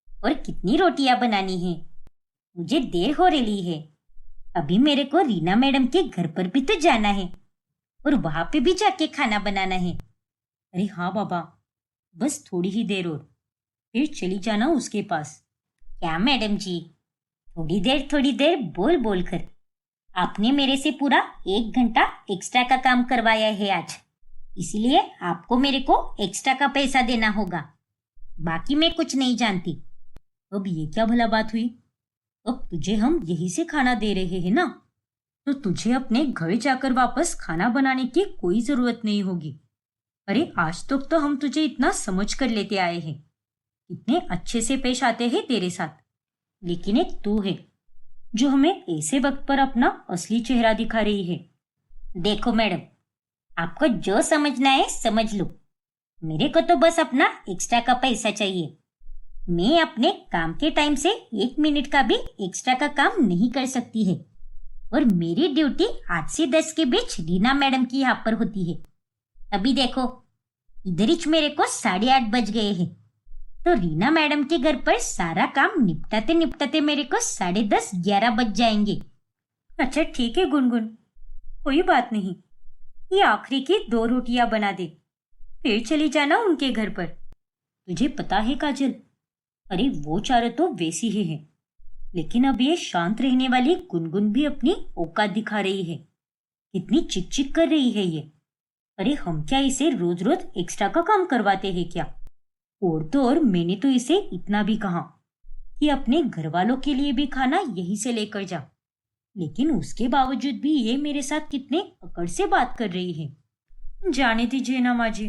और कितनी रोटियां बनानी है? मुझे देर हो रही है। अभी मेरे को रीना मैडम के घर पर भी तो जाना है और वहां पे भी जाके खाना बनाना है। अरे हाँ बाबा, बस थोड़ी ही देर और, फिर चली जाना उसके पास। क्या मैडम जी, थोड़ी देर बोल बोल कर आपने मेरे से पूरा 1 घंटा एक्स्ट्रा का काम करवाया है आज, इसीलिए आपको मेरे को एक्स्ट्रा का पैसा देना होगा। बाकी मैं कुछ नहीं जानती। अब ये क्या भला बात हुई? अब तुझे हम यहीं से खाना दे रहे हैं ना, तो तुझे अपने घर जाकर वापस खाना बनाने की कोई जरूरत नहीं होगी। अरे आज तक तो हम तुझे इतना समझ कर लेते आए हैं, इतने अच्छे से पेश आते हैं तेरे साथ, लेकिन एक तू है जो हमें ऐसे वक्त पर अपना असली चेहरा दिखा रही है। देखो मैडम, आपको जो समझना है समझ लो, मेरे को तो बस अपना एक्स्ट्रा का पैसा चाहिए। मैं अपने काम के टाइम से 1 मिनट का भी एक्स्ट्रा का काम नहीं कर सकती है, और मेरी ड्यूटी 8 से 10 के बीच रीना मैडम की यहाँ पर होती है। अभी देखो, इधर ही मेरे को 8:30 बज गए हैं, तो रीना मैडम के घर पर सारा काम निपटाते निपटाते मेरे को 10:30 11 बज जाएंगे। अच्छा ठीक है गुनगुन, कोई बात नहीं, ये आखिरी की 2 रोटियां बना दे, फिर चली जाना उनके घर पर। तुझे पता है काजल, अरे वो चारों तो वैसी ही हैं, लेकिन अब ये शांत रहने वाली गुनगुन भी अपनी औकात दिखा रही है। कितनी चिक चिक कर रही है ये। अरे हम क्या इसे रोज रोज एक्स्ट्रा का काम करवाते हैं क्या? और तो और मैंने तो इसे इतना भी कहा कि अपने घर वालों के लिए भी खाना यहीं से लेकर जा, लेकिन उसके बावजूद भी ये मेरे साथ कितने अकड़ से बात कर रही है। जाने दीजिए ना माँ जी,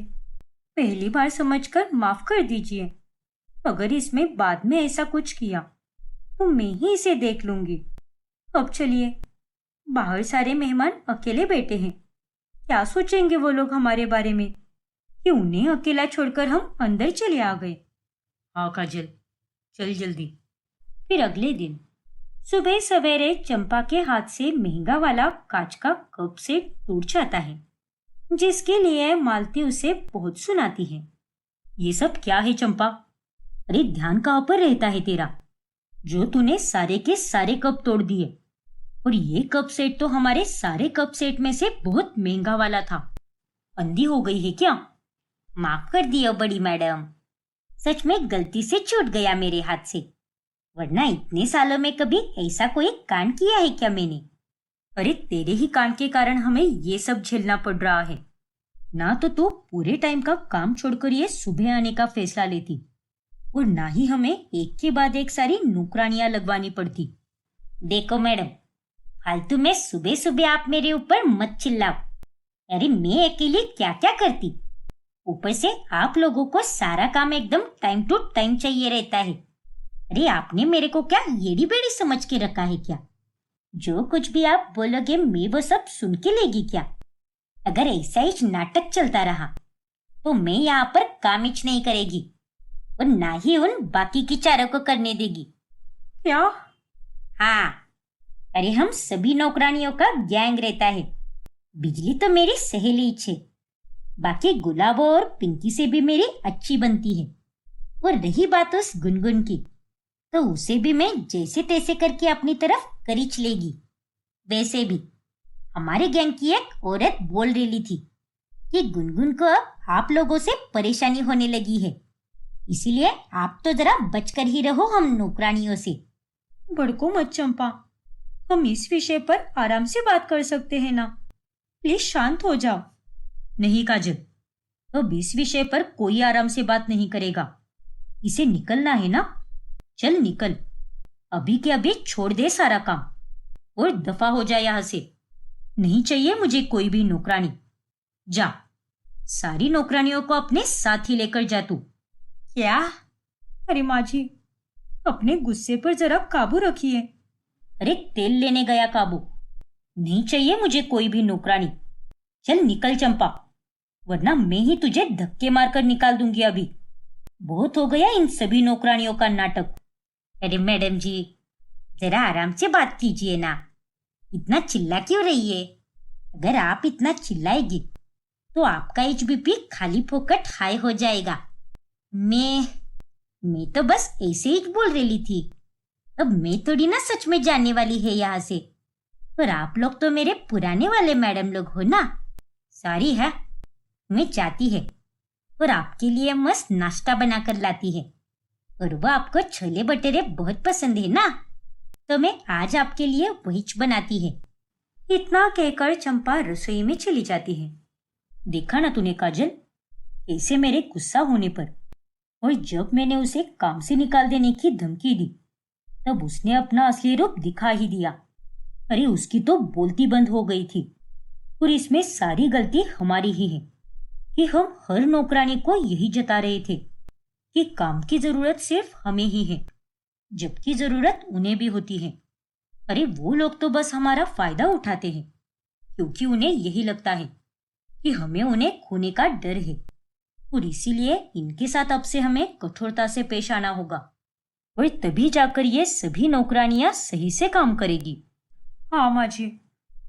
पहली बार समझकर माफ कर दीजिए। अगर इसमें बाद में ऐसा कुछ किया तो मैं ही इसे देख लूंगी। अब चलिए, बाहर सारे मेहमान अकेले बैठे हैं, क्या सोचेंगे वो लोग हमारे बारे में कि उन्हें अकेला छोड़कर हम अंदर चले आ गए। हाँ काजल, चल जल्दी। फिर अगले दिन सुबह सवेरे चंपा के हाथ से महंगा वाला कांच का कप से टूट जाता है, जिसके लिए मालती उसे बहुत सुनाती है। ये सब क्या है चंपा? अरे ध्यान कहाँ पर रहता है तेरा, जो तूने सारे के सारे कप तोड़ दिए, और ये कप सेट तो हमारे सारे कप सेट में से बहुत महंगा वाला था। अंधी हो गई है क्या? माफ कर दियो बड़ी मैडम, सच में गलती से छूट गया मेरे हाथ से, वरना इतने सालों में कभी ऐसा कोई कांड किया है क्या मैंने? अरे तेरे ही कांड के कारण हमें ये सब झेलना पड़ रहा है, ना तो तू पूरे टाइम का काम छोड़कर ये सुबह आने का फैसला लेती, और ना ही हमें एक के बाद एक सारी नौकरानियां लगवानी पड़ती। देखो मैडम, फालतू में सुबह सुबह आप मेरे ऊपर मत चिल्लाओ। अरे मैं अकेली क्या क्या करती, ऊपर से आप लोगों को सारा काम एकदम टाइम टू टाइम चाहिए रहता है। अरे आपने मेरे को क्या येड़ी बेड़ी समझ के रखा है क्या? जो कुछ भी आप बोलोगे मैं वो सब सुन के लेगी क्या? अगर ऐसा ही नाटक चलता रहा तो मैं यहाँ पर काम ही नहीं करेगी, और ना ही उन बाकी की चारों को करने देगी। क्या? हाँ, अरे हम सभी नौकरानियों का गैंग रहता है। बिजली तो मेरी सहेली है, बाकी गुलाबो और पिंकी से भी मेरी अच्छी बनती है, और रही बात उस गुनगुन की, तो उसे भी मैं जैसे तैसे करके अपनी तरफ खींच लेगी। वैसे भी हमारे गैंग की एक औरत बोल रही थी कि गुनगुन को अब आप लोगों से परेशानी होने लगी है, इसीलिए आप तो जरा बचकर ही रहो हम नौकरानियों से। भड़को मत चंपा, हम इस विषय पर आराम से बात कर सकते हैं ना? प्लीज शांत हो जाओ। नहीं काजल, अब इस विषय पर कोई आराम से बात नहीं करेगा। इसे निकलना है ना? चल निकल, अभी के अभी छोड़ दे सारा काम और दफा हो जा यहाँ से। नहीं चाहिए मुझे कोई भी नौकरानी। जा, सारी नौकरानियों को अपने साथ ही लेकर जा तू। क्या? अरे माँ जी, अपने गुस्से पर जरा काबू रखिए। अरे तेल लेने गया काबू। नहीं चाहिए मुझे कोई भी नौकरानी। चल निकल चंपा, वरना मैं ही तुझे धक्के मारकर निकाल दूंगी अभी। बहुत हो गया इन सभी नौकरानियों का नाटक। अरे मैडम जी, जरा आराम से बात कीजिए ना, इतना चिल्ला क्यों रही है? अगर आप इतना चिल्लाएगी तो आपका एचबीपी खाली फोकट हाई हो जाएगा। मैं तो बस ऐसे ही बोल रही थी। अब मैं थोड़ी ना सच में जाने वाली है यहाँ से। पर आप लोग तो मेरे पुराने वाले मैडम लोग हो ना। सॉरी है, मैं जाती है और आपके लिए मस्त नाश्ता बना कर लाती है। और वो आपको छोले भटूरे बहुत पसंद है ना, तो मैं आज आपके लिए वही बनाती है। इतना कहकर चंपा रसोई में चली जाती है। देखा ना तूने काजल, कैसे मेरे गुस्सा होने पर और जब मैंने उसे काम से निकाल देने की धमकी दी तब उसने अपना असली रूप दिखा ही दिया। अरे उसकी तो बोलती बंद हो गई थी। और इसमें सारी गलती हमारी ही है कि हम हर नौकरानी को यही जता रहे थे कि काम की जरूरत सिर्फ हमें ही है, जबकि जरूरत उन्हें भी होती है। अरे वो लोग तो बस हमारा फायदा उठाते हैं क्योंकि उन्हें यही लगता है कि हमें उन्हें खोने का डर है। और इसीलिए इनके साथ अब से हमें कठोरता से पेश आना होगा और तभी जाकर ये सभी नौकरानियां सही से काम करेगी। हाँ माँ जी,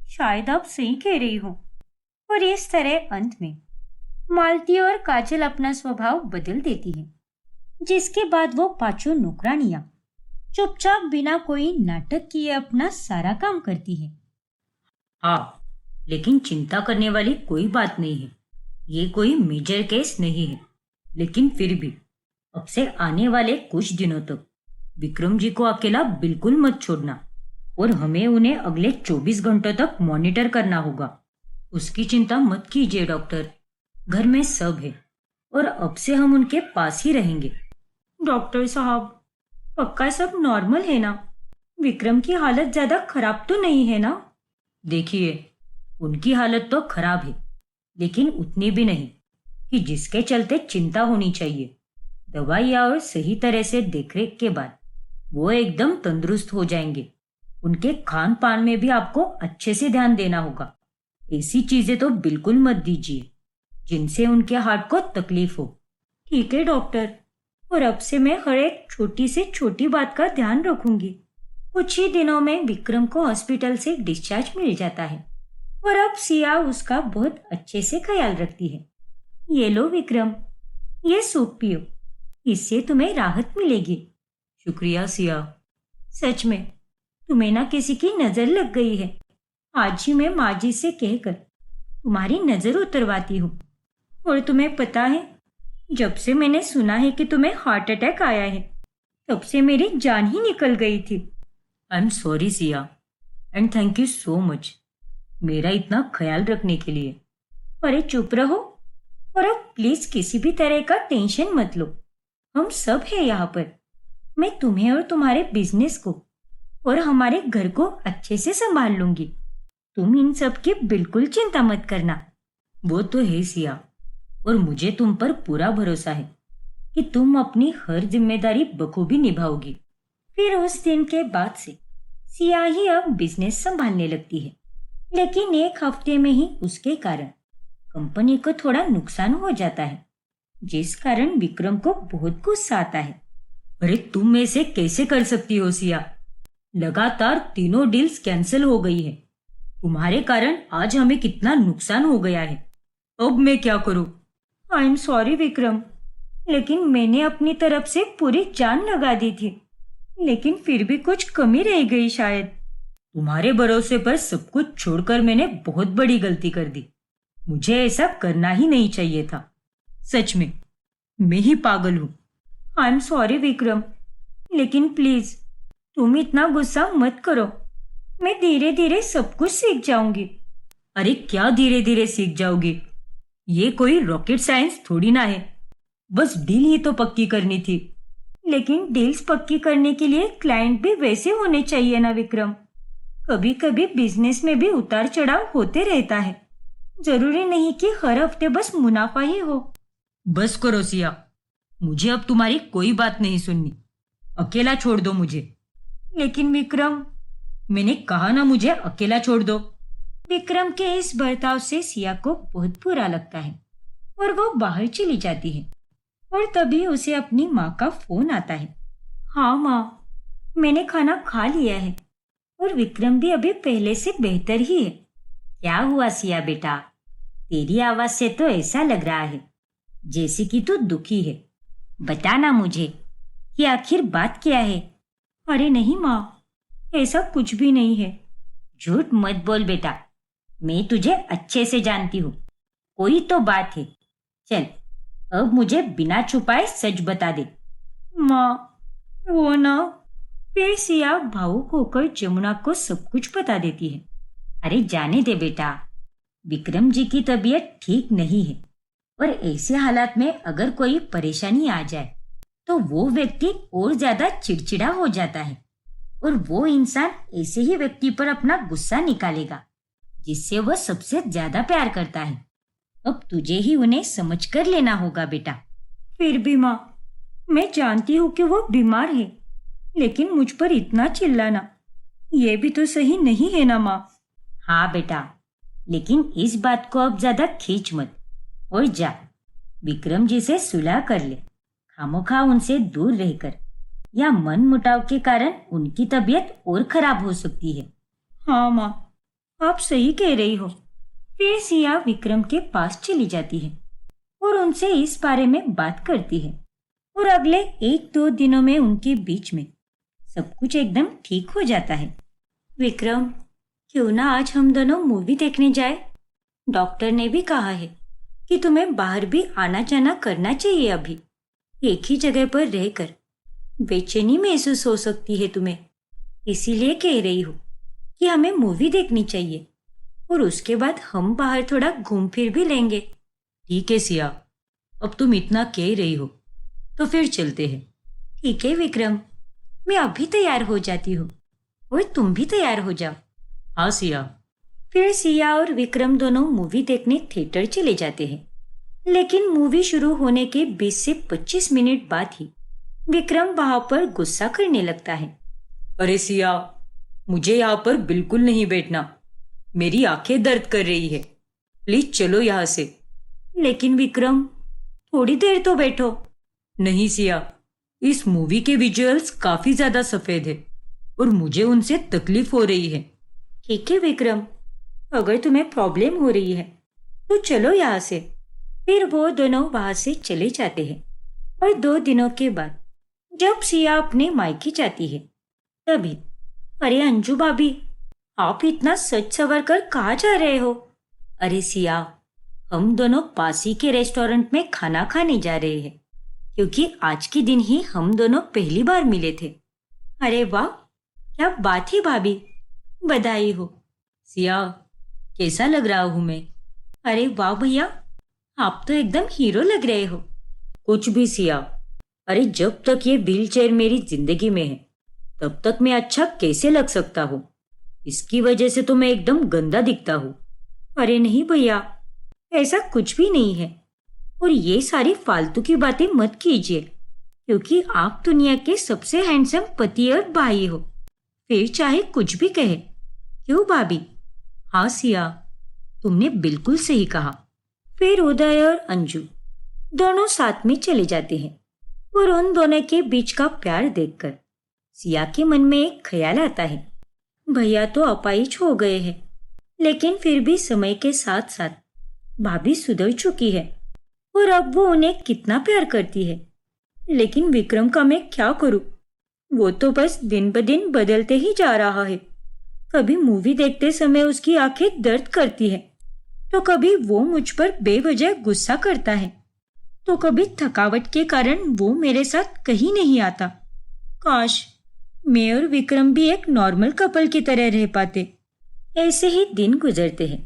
शायद आप सही कह रही हो। और इस तरह अंत में मालती और काजल अपना स्वभाव बदल देती है, जिसके बाद वो पांचों नौकरानियां चुपचाप बिना कोई नाटक किए अपना सारा काम करती है। हाँ, लेकिन चिंता करने वाली कोई बात नहीं है। ये कोई मेजर केस नहीं है, लेकिन फिर भी अब से आने वाले कुछ दिनों तक विक्रम जी को अकेला बिल्कुल मत छोड़ना और हमें उन्हें अगले 24 घंटों तक मॉनिटर करना होगा। उसकी चिंता मत कीजिए डॉक्टर, घर में सब है और अब से हम उनके पास ही रहेंगे। डॉक्टर साहब, पक्का सब नॉर्मल है ना? विक्रम की हालत ज्यादा खराब तो नहीं है ना? देखिए, उनकी हालत तो खराब है, लेकिन उतनी भी नहीं कि जिसके चलते चिंता होनी चाहिए। दवाइयाँ और सही तरह से देखरेख के बाद वो एकदम तंदुरुस्त हो जाएंगे। उनके खान पान में भी आपको अच्छे से ध्यान देना होगा। ऐसी चीजें तो बिल्कुल मत दीजिए जिनसे उनके हार्ट को तकलीफ हो। ठीक है डॉक्टर, और अब से मैं हर एक छोटी से छोटी बात का ध्यान रखूंगी। कुछ ही दिनों में विक्रम को हॉस्पिटल से डिस्चार्ज मिल जाता है और अब सिया उसका बहुत अच्छे से ख्याल रखती है। ये लो विक्रम, ये सूप पियो, इससे तुम्हें राहत मिलेगी। शुक्रिया सिया। सच में तुम्हें ना किसी की नजर लग गई है। आज ही मैं माँ जी से कहकर तुम्हारी नजर उतरवाती हूँ। और तुम्हें पता है, जब से मैंने सुना है कि तुम्हें हार्ट अटैक आया है, तब से मेरी जान ही निकल गई थी। I am sorry Siya and thank you so much मेरा इतना ख्याल रखने के लिए। अरे चुप रहो और अब प्लीज किसी भी तरह का टेंशन मत लो। हम सब है यहाँ पर। मैं तुम्हें और तुम्हारे बिजनेस को और हमारे घर को अच्छे से संभाल लूंगी। तुम इन सब की बिल्कुल चिंता मत करना। वो तो है सिया, और मुझे तुम पर पूरा भरोसा है कि तुम अपनी हर जिम्मेदारी बखूबी निभाओगी। फिर उस दिन के बाद से सिया ही अब बिजनेस संभालने लगती है, लेकिन एक हफ्ते में ही उसके कारण कंपनी को थोड़ा नुकसान हो जाता है, जिस कारण विक्रम को बहुत गुस्सा आता है। अरे तुम ऐसे कैसे कर सकती हो सिया? लगातार 3 डील्स कैंसिल हो गई है। तुम्हारे कारण आज हमें कितना नुकसान हो गया है। अब मैं क्या करूं? आई एम सॉरी विक्रम, लेकिन मैंने अपनी तरफ से पूरी जान लगा दी थी, लेकिन फिर भी कुछ कमी रह गई शायद। तुम्हारे भरोसे पर सब कुछ छोड़कर मैंने बहुत बड़ी गलती कर दी। मुझे ऐसा करना ही नहीं चाहिए था। सच में मैं ही पागल हूँ। आई एम सॉरी विक्रम, लेकिन प्लीज तुम इतना गुस्सा मत करो। मैं धीरे धीरे सब कुछ सीख जाऊंगी। अरे क्या धीरे धीरे सीख जाओगी? ये कोई रॉकेट साइंस थोड़ी ना है। बस डील ही तो पक्की करनी थी। लेकिन डील्स पक्की करने के लिए क्लाइंट भी वैसे होने चाहिए ना विक्रम। कभी कभी बिजनेस में भी उतार चढ़ाव होते रहता है। जरूरी नहीं कि हर हफ्ते बस मुनाफा ही हो। बस करो सिया, मुझे अब तुम्हारी कोई बात नहीं सुननी। अकेला छोड़ दो मुझे। लेकिन विक्रम, मैंने कहा ना मुझे अकेला छोड़ दो। विक्रम के इस बर्ताव से सिया को बहुत बुरा लगता है और वो बाहर चली जाती है। और तभी उसे अपनी माँ का फोन आता है। हाँ माँ, मैंने खाना खा लिया है और विक्रम भी अभी पहले से बेहतर ही है। क्या हुआ सिया बेटा? तेरी आवाज से तो ऐसा लग रहा है जैसे कि तू दुखी है। बता ना मुझे कि आखिर बात क्या है। अरे नहीं माँ, ऐसा कुछ भी नहीं है। झूठ मत बोल बेटा, मैं तुझे अच्छे से जानती हूँ। कोई तो बात है। चल अब मुझे बिना छुपाए सच बता दे। माँ, वो ना। फिर सिया भावुक होकर जमुना को सब कुछ बता देती है। अरे जाने दे बेटा, विक्रम जी की तबीयत ठीक नहीं है और ऐसे हालात में अगर कोई परेशानी आ जाए तो वो व्यक्ति और ज्यादा चिड़चिड़ा हो जाता है और वो इंसान ऐसे ही व्यक्ति पर अपना गुस्सा निकालेगा जिससे वह सबसे ज्यादा प्यार करता है। अब तुझे ही उन्हें समझ कर लेना होगा बेटा। फिर भी माँ, मैं जानती हूँ कि वो बीमार है, लेकिन मुझ पर इतना चिल्लाना ये भी तो सही नहीं है ना माँ। हाँ बेटा, लेकिन इस बात को अब ज्यादा खींच मत और जा विक्रम जी से सुलह कर ले। खामोखा उनसे दूर रहकर या मन मुटाव के कारण उनकी तबीयत और खराब हो सकती है। हाँ माँ, आप सही कह रही हो। फिर सिया विक्रम के पास चली जाती है और उनसे इस बारे में बात करती है और अगले 1-2 दिनों में उनके बीच में सब कुछ एकदम ठीक हो जाता है। विक्रम, क्यों ना आज हम दोनों मूवी देखने जाए? डॉक्टर ने भी कहा है कि तुम्हें बाहर भी आना जाना करना चाहिए। अभी एक ही जगह पर रहकर बेचैनी महसूस हो सकती है तुम्हें, इसीलिए कह रही हूँ कि हमें मूवी देखनी चाहिए और उसके बाद हम बाहर थोड़ा घूम फिर भी लेंगे। ठीक है सिया, अब तुम इतना कह रही हो तो फिर चलते हैं। ठीक है विक्रम, मैं अभी तैयार हो जाती हूँ और तुम भी तैयार हो जाओ। हाँ सिया। फिर सिया और विक्रम दोनों मूवी देखने थिएटर चले जाते हैं। लेकिन मूवी शुरू होने के 20 से 25 मिनट बाद ही विक्रम वहां पर गुस्सा करने लगता है। अरे सिया, मुझे यहाँ पर बिल्कुल नहीं बैठना। मेरी आंखें दर्द कर रही है। प्लीज चलो यहाँ से। लेकिन विक्रम, थोड़ी देर तो बैठो। नहीं सिया, इस मूवी के विजुअल्स काफी ज्यादा सफेद है और मुझे उनसे तकलीफ हो रही है। ठीक है विक्रम, अगर तुम्हें प्रॉब्लम हो रही है तो चलो यहाँ से। फिर वो दोनों वहां से चले जाते हैं और 2 दिनों के बाद जब सिया अपने मायके जाती है तभी, अरे अंजू भाभी, आप इतना सच सवर कर कहाँ जा रहे हो? अरे सिया, हम दोनों पास ही के रेस्टोरेंट में खाना खाने जा रहे हैं क्योंकि आज के दिन ही हम दोनों पहली बार मिले थे। अरे वाह, क्या बात है भाभी, बधाई हो। सिया, कैसा लग रहा हूँ मैं? अरे वाह भैया, आप तो एकदम हीरो लग रहे हो। कुछ भी सिया, अरे जब तक ये व्हीलचेयर मेरी जिंदगी में है तब तक मैं अच्छा कैसे लग सकता हूँ? इसकी वजह से तो मैं एकदम गंदा दिखता हूँ। अरे नहीं भैया, ऐसा कुछ भी नहीं है और ये सारी फालतू की बातें मत कीजिए क्योंकि आप दुनिया के सबसे हैंडसम पति और भाई हो। फिर चाहे कुछ भी कहे। क्यों भाभी? हाँ सिया, तुमने बिल्कुल सही कहा। फिर उदय और अंजू दोनों साथ में चले जाते हैं और उन दोनों के बीच का प्यार देखकर सिया के मन में एक ख्याल आता है। भैया तो अपाहिज हो गए हैं, लेकिन फिर भी समय के साथ साथ भाभी सुधर चुकी है और अब वो उन्हें कितना प्यार करती है। लेकिन विक्रम का मैं क्या करूं? वो तो बस दिन ब दिन बदलते ही जा रहा है। कभी मूवी देखते समय उसकी आंखें दर्द करती है तो कभी वो मुझ पर बेवजह गुस्सा करता है तो कभी थकावट के कारण वो मेरे साथ कहीं नहीं आता। काश मैं और विक्रम भी एक नॉर्मल कपल की तरह रह पाते। ऐसे ही दिन गुजरते हैं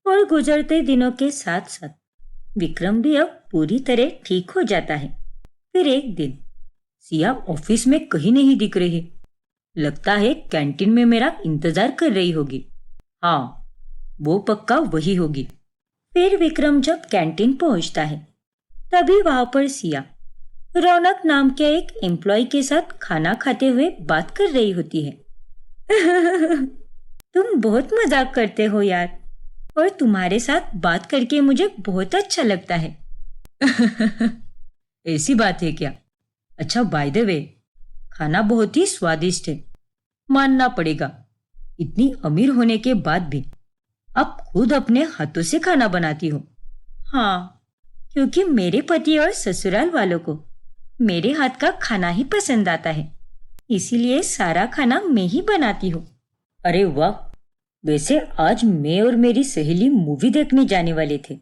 और गुजरते दिनों के साथ साथ विक्रम भी अब पूरी तरह ठीक हो जाता है। फिर एक दिन सिया ऑफिस में कहीं नहीं दिख रही। लगता है कैंटीन में मेरा इंतजार कर रही होगी। हाँ, वो पक्का वही होगी। फिर विक्रम जब कैंटीन पहुंचता है तभी वहां पर सिया रौनक नाम के एक एम्प्लॉय के साथ खाना खाते हुए बात कर रही होती है। तुम बहुत मजाक करते हो यार, और तुम्हारे साथ बात करके मुझे बहुत अच्छा लगता है। ऐसी बात है क्या? अच्छा, बाय द वे, खाना बहुत ही स्वादिष्ट है, मानना पड़ेगा। इतनी अमीर होने के बाद भी आप खुद अपने हाथों से खाना बनाती हो। हाँ, क्योंकि मेरे पति और ससुराल वालों को मेरे हाथ का खाना ही पसंद आता है, इसीलिए सारा खाना मैं ही बनाती हूँ। अरे वाह! वैसे आज मैं और मेरी सहेली मूवी देखने जाने वाले थे,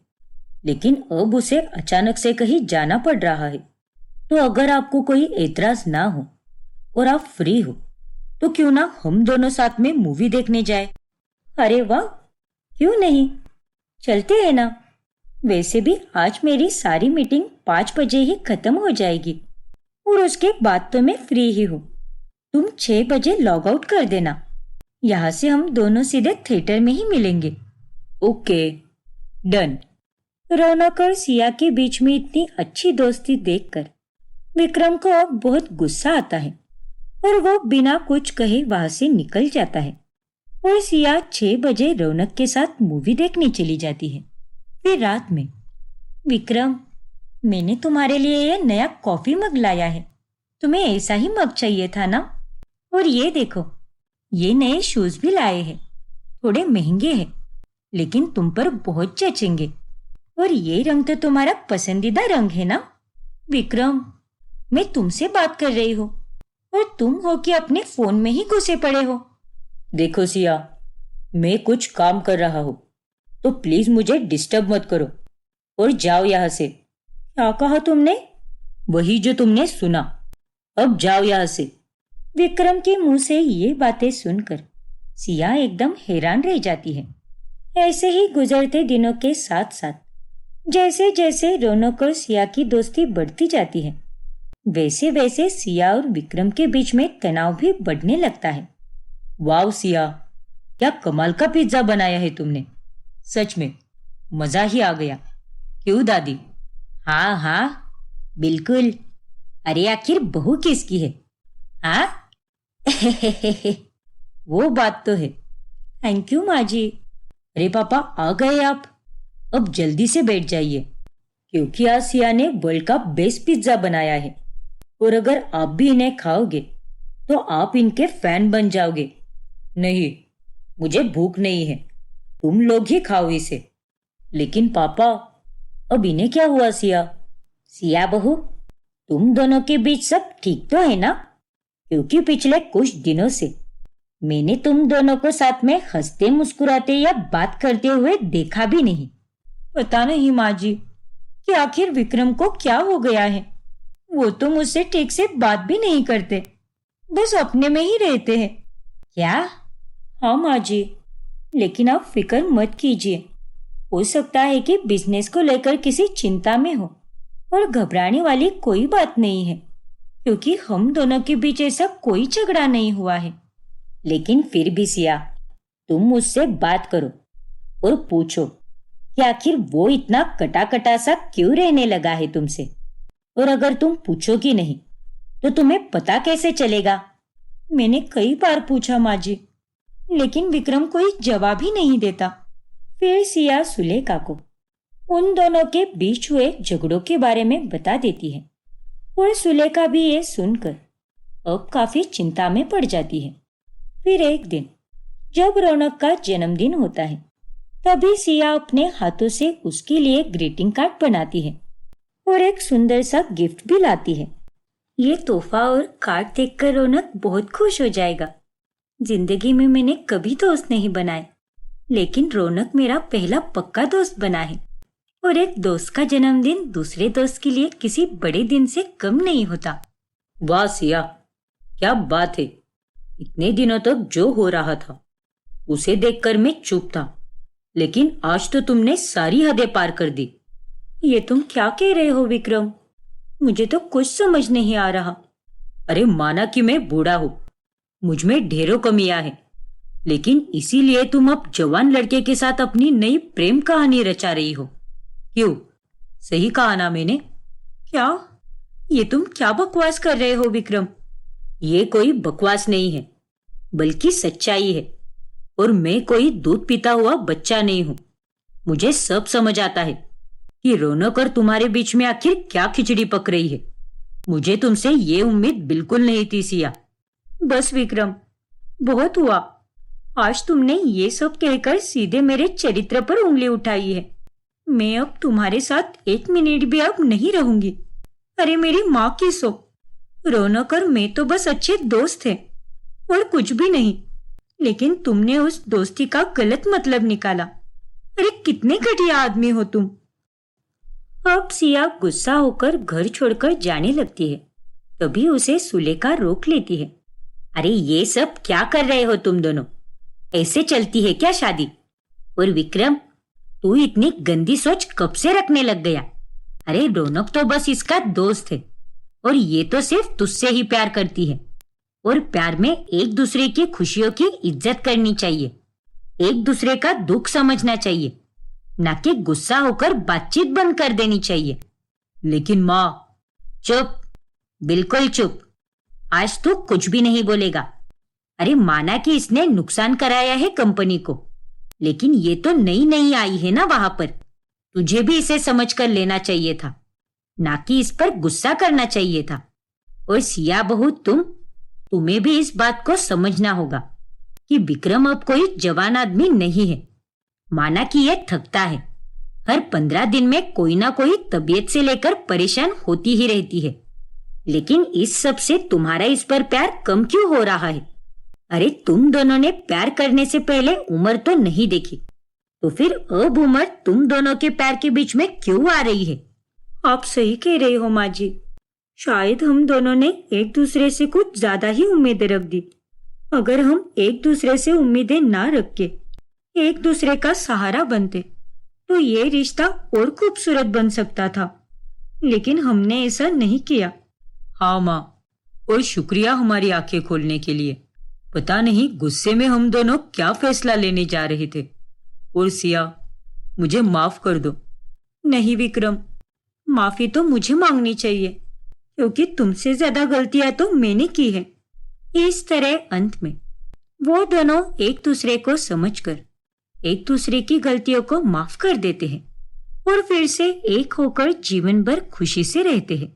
लेकिन अब उसे अचानक से कहीं जाना पड़ रहा है। तो अगर आपको कोई एतराज ना हो और आप फ्री हो तो क्यों ना हम दोनों साथ में मूवी देखने जाए। अरे वाह, क्यों नहीं, चलते हैं ना। वैसे भी आज मेरी सारी मीटिंग 5 बजे ही खत्म हो जाएगी और उसके बाद तो मैं फ्री ही हूँ। तुम 6 बजे लॉग आउट कर देना। यहाँ से हम दोनों सीधे थिएटर में ही मिलेंगे। Okay, done. रौनक और सिया के बीच में इतनी अच्छी दोस्ती देखकर विक्रम को अब बहुत गुस्सा आता है और वो बिना कुछ कहे वहां से निकल जाता है और सिया 6 बजे रौनक के साथ मूवी देखने चली जाती है। फिर रात में, विक्रम, मैंने तुम्हारे लिए ये नया कॉफी मग लाया है। तुम्हें ऐसा ही मग चाहिए था ना? और ये देखो, ये नए शूज भी लाए हैं। थोड़े महंगे हैं लेकिन तुम पर बहुत जचेंगे। और ये रंग तो तुम्हारा पसंदीदा रंग है ना? विक्रम, मैं तुमसे बात कर रही हूँ और तुम हो कि अपने फोन में ही घुसे पड़े हो। देखो सिया, मैं कुछ काम कर रहा हूँ, तो प्लीज मुझे डिस्टर्ब मत करो और जाओ यहाँ से। क्या कहा तुमने? वही जो तुमने सुना। अब जाओ यहाँ से। विक्रम के मुंह से ये बातें सुनकर सिया एकदम हैरान रह जाती है। ऐसे ही गुजरते दिनों के साथ साथ जैसे जैसे रौनक और सिया की दोस्ती बढ़ती जाती है, वैसे वैसे सिया और विक्रम के बीच में तनाव भी बढ़ने लगता है। वाह सिया, क्या कमाल का पिज्जा बनाया है तुमने। सच में मजा ही आ गया। क्यों दादी? हाँ हाँ, बिल्कुल। अरे आखिर बहू किसकी है? हाँ? वो बात तो है। थैंक यू माँ जी। अरे पापा, आ गए आप? अब जल्दी से बैठ जाइए, क्योंकि आज सिया ने वर्ल्ड का बेस्ट पिज्जा बनाया है और अगर आप भी इन्हें खाओगे तो आप इनके फैन बन जाओगे। नहीं, मुझे भूख नहीं है, तुम लोग ही खाओ इसे। लेकिन पापा, अब इन्हें क्या हुआ? सिया, सिया बहू, तुम दोनों के बीच सब ठीक तो है ना? क्योंकि पिछले कुछ दिनों से मैंने तुम दोनों को साथ में हंसते मुस्कुराते या बात करते हुए देखा भी नहीं। पता नहीं माँ जी कि आखिर विक्रम को क्या हो गया है। वो तो मुझसे ठीक से बात भी नहीं करते, बस अपने में ही रहते हैं। क्या? हाँ माँ जी, लेकिन आप फिक्र मत कीजिए। हो सकता है कि बिजनेस को लेकर किसी चिंता में हो, और घबराने वाली कोई बात नहीं है, क्योंकि हम दोनों के बीच ऐसा कोई झगड़ा नहीं हुआ है। लेकिन फिर भी सिया, तुम मुझसे बात करो और पूछो कि आखिर वो इतना कटा कटा सा क्यों रहने लगा है तुमसे। और अगर तुम पूछोगी नहीं तो तुम्हें पता कैसे चलेगा? मैंने कई बार पूछा माँ जी, लेकिन विक्रम कोई जवाब ही नहीं देता। फिर सिया सुलेखा को उन दोनों के बीच हुए झगड़ों के बारे में बता देती है और सुलेखा भी ये सुनकर अब काफी चिंता में पड़ जाती है। फिर एक दिन जब रौनक का जन्मदिन होता है, तभी सिया अपने हाथों से उसके लिए ग्रीटिंग कार्ड बनाती है और एक सुंदर सा गिफ्ट भी लाती है। ये तोहफा और कार्ड देखकर रौनक बहुत खुश हो जाएगा। जिंदगी में मैंने कभी दोस्त नहीं बनाए, लेकिन रौनक मेरा पहला पक्का दोस्त बना है और एक दोस्त का जन्मदिन दूसरे दोस्त के लिए किसी बड़े दिन से कम नहीं होता। वाह सिया, क्या बात है। इतने दिनों तक जो हो रहा था उसे देखकर मैं चुप था, लेकिन आज तो तुमने सारी हदें पार कर दी। ये तुम क्या कह रहे हो विक्रम? मुझे तो कुछ समझ नहीं आ रहा। अरे माना कि मैं बूढ़ा हूं, मुझ में ढेरों कमियां हैं, लेकिन इसीलिए तुम अब जवान लड़के के साथ अपनी नई प्रेम कहानी रचा रही हो। क्यों? सही कहा ना मैंने? क्या? ये तुम क्या बकवास कर रहे हो विक्रम? ये कोई बकवास नहीं है, बल्कि सच्चाई है। और मैं कोई दूध पीता हुआ बच्चा नहीं हूं। मुझे सब समझ आता है कि रौनक और तुम्हारे बीच में आखिर क्या खिचड़ी पक रही है। मुझे तुमसे ये उम्मीद बिल्कुल नहीं थी सिया। बस विक्रम, बहुत हुआ। आज तुमने ये सब कहकर सीधे मेरे चरित्र पर उंगली उठाई है। मैं अब तुम्हारे साथ एक मिनट भी अब नहीं रहूंगी। अरे मेरी माँ की सो, रौनक और मैं तो बस अच्छे दोस्त थे और कुछ भी नहीं, लेकिन तुमने उस दोस्ती का गलत मतलब निकाला। अरे कितने घटिया आदमी हो तुम। अब सिया गुस्सा होकर घर छोड़कर जाने लगती है। तभी उसे सुलेखा रोक लेती है। अरे ये सब क्या कर रहे हो तुम दोनों? ऐसे चलती है क्या शादी? और विक्रम, तू इतनी गंदी सोच कब से रखने लग गया? अरे रौनक तो बस इसका दोस्त है और ये तो सिर्फ तुझसे ही प्यार करती है। और प्यार में एक दूसरे की खुशियों की इज्जत करनी चाहिए, एक दूसरे का दुख समझना चाहिए, ना कि गुस्सा होकर बातचीत बंद कर देनी चाहिए। लेकिन माँ। चुप, बिल्कुल चुप। आज तू कुछ भी नहीं बोलेगा। अरे माना कि इसने नुकसान कराया है कंपनी को, लेकिन ये तो नई नई आई है ना वहां पर। तुझे भी इसे समझ कर लेना चाहिए था, ना कि इस पर गुस्सा करना चाहिए था। और सिया बहू, तुम्हें भी इस बात को समझना होगा कि विक्रम अब कोई जवान आदमी नहीं है। माना कि यह थकता है, हर 15 दिन में कोई ना कोई तबीयत से लेकर परेशान होती ही रहती है, लेकिन इस सब से तुम्हारा इस पर प्यार कम क्यों हो रहा है? अरे तुम दोनों ने प्यार करने से पहले उम्र तो नहीं देखी, तो फिर अब उम्र तुम दोनों के प्यार के बीच में क्यों आ रही है? आप सही कह रहे हो माँ जी। शायद हम दोनों ने एक दूसरे से कुछ ज्यादा ही उम्मीदें रख दी। अगर हम एक दूसरे से उम्मीदें ना रख के एक दूसरे का सहारा बनते तो ये रिश्ता और खूबसूरत बन सकता था, लेकिन हमने ऐसा नहीं किया। हाँ माँ, और शुक्रिया हमारी आंखें खोलने के लिए। पता नहीं गुस्से में हम दोनों क्या फैसला लेने जा रहे थे। और सिया, मुझे माफ कर दो। नहीं विक्रम, माफी तो मुझे मांगनी चाहिए, क्योंकि तुमसे ज्यादा गलतियां तो मैंने की है। इस तरह अंत में वो दोनों एक दूसरे को समझकर एक दूसरे की गलतियों को माफ कर देते हैं और फिर से एक होकर जीवन भर खुशी से रहते हैं।